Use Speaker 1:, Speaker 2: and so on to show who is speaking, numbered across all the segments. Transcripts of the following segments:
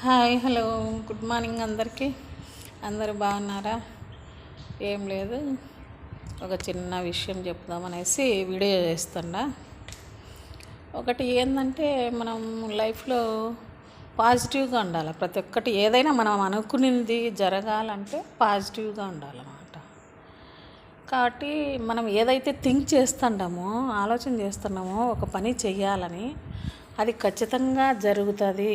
Speaker 1: Hi hello good morning అందరికీ. అందరూ బాగున్నారా? ఏం లేదు, ఒక చిన్న విషయం చెప్దామనేసి వీడియో చేస్తున్నా. ఒకటి ఏంటంటే, మనం లైఫ్లో పాజిటివ్గా ఉండాలి. ప్రతి ఒక్కటి ఏదైనా మనం అనుకునేది జరగాలంటే పాజిటివ్గా ఉండాలన్నమాట. కాబట్టి మనం ఏదైతే థింక్ చేస్తున్నామో, ఆలోచన చేస్తున్నామో ఒక పని చెయ్యాలని, అది ఖచ్చితంగా జరుగుతుంది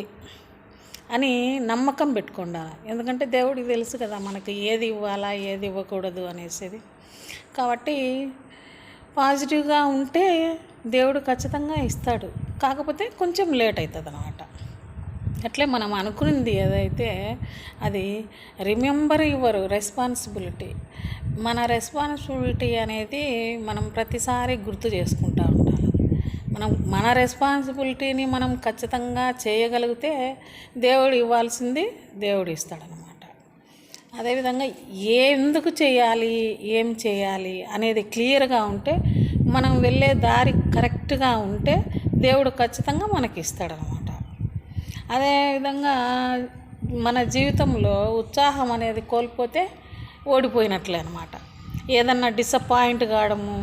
Speaker 1: అని నమ్మకం పెట్టుకుండాలి. ఎందుకంటే దేవుడికి తెలుసు కదా మనకి ఏది ఇవ్వాలా ఏది ఇవ్వకూడదు అనేసి. కాబట్టి పాజిటివ్గా ఉంటే దేవుడు ఖచ్చితంగా ఇస్తాడు. కాకపోతే కొంచెం లేట్ అవుతుంది అన్నమాట. అట్లే మనం అనుకున్నది ఏదైతే అది రిమెంబర్ యువర్ రెస్పాన్సిబిలిటీ. మన రెస్పాన్సిబిలిటీ అనేది మనం ప్రతిసారి గుర్తు చేసుకుంటూ ఉండాలి. మన రెస్పాన్సిబిలిటీని మనం ఖచ్చితంగా చేయగలిగితే దేవుడు ఇవ్వాల్సింది దేవుడు ఇస్తాడనమాట. అదేవిధంగా ఎందుకు చేయాలి, ఏం చేయాలి అనేది క్లియర్గా ఉంటే, మనం వెళ్ళే దారి కరెక్ట్గా ఉంటే దేవుడు ఖచ్చితంగా మనకి ఇస్తాడనమాట. అదేవిధంగా మన జీవితంలో ఉత్సాహం అనేది కోల్పోతే ఓడిపోయినట్లే అనమాట. ఏదన్నా డిసప్పాయింట్ కావడము,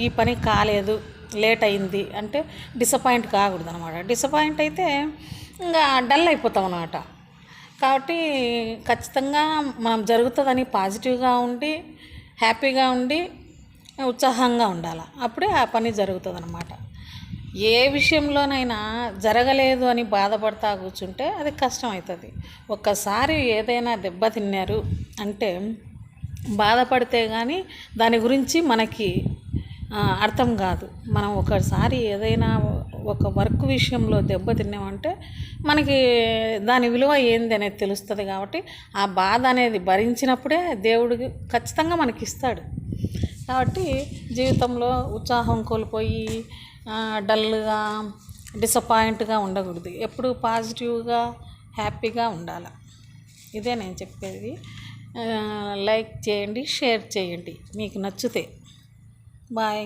Speaker 1: ఈ పని కాలేదు, లేట్ అయింది అంటే డిసప్పాయింట్ కాకూడదు అనమాట. డిసప్పాయింట్ అయితే ఇంకా డల్ అయిపోతాం అనమాట. కాబట్టి ఖచ్చితంగా మనం జరుగుతుందని పాజిటివ్గా ఉండి, హ్యాపీగా ఉండి, ఉత్సాహంగా ఉండాలి. అప్పుడే ఆ పని జరుగుతుంది అనమాట. ఏ విషయంలోనైనా జరగలేదు అని బాధపడతా కూర్చుంటే అది కష్టం అవుతుంది. ఒక్కసారి ఏదైనా దెబ్బతిన్నారు అంటే బాధపడితే కానీ దాని గురించి మనకి అర్థం కాదు. మనం ఒకసారి ఏదైనా ఒక వర్క్ విషయంలో దెబ్బతిన్నామంటే మనకి దాని విలువ ఏంది అనేది తెలుస్తుంది. కాబట్టి ఆ బాధ అనేది భరించినప్పుడే దేవుడికి ఖచ్చితంగా మనకి ఇస్తాడు. కాబట్టి జీవితంలో ఉత్సాహం కోల్పోయి డల్గా డిసప్పాయింట్గా ఉండకూడదు. ఎప్పుడు పాజిటివ్గా హ్యాపీగా ఉండాలి. ఇదే నేను చెప్పేది. లైక్ చేయండి, షేర్ చేయండి మీకు నచ్చితే. బాయ్.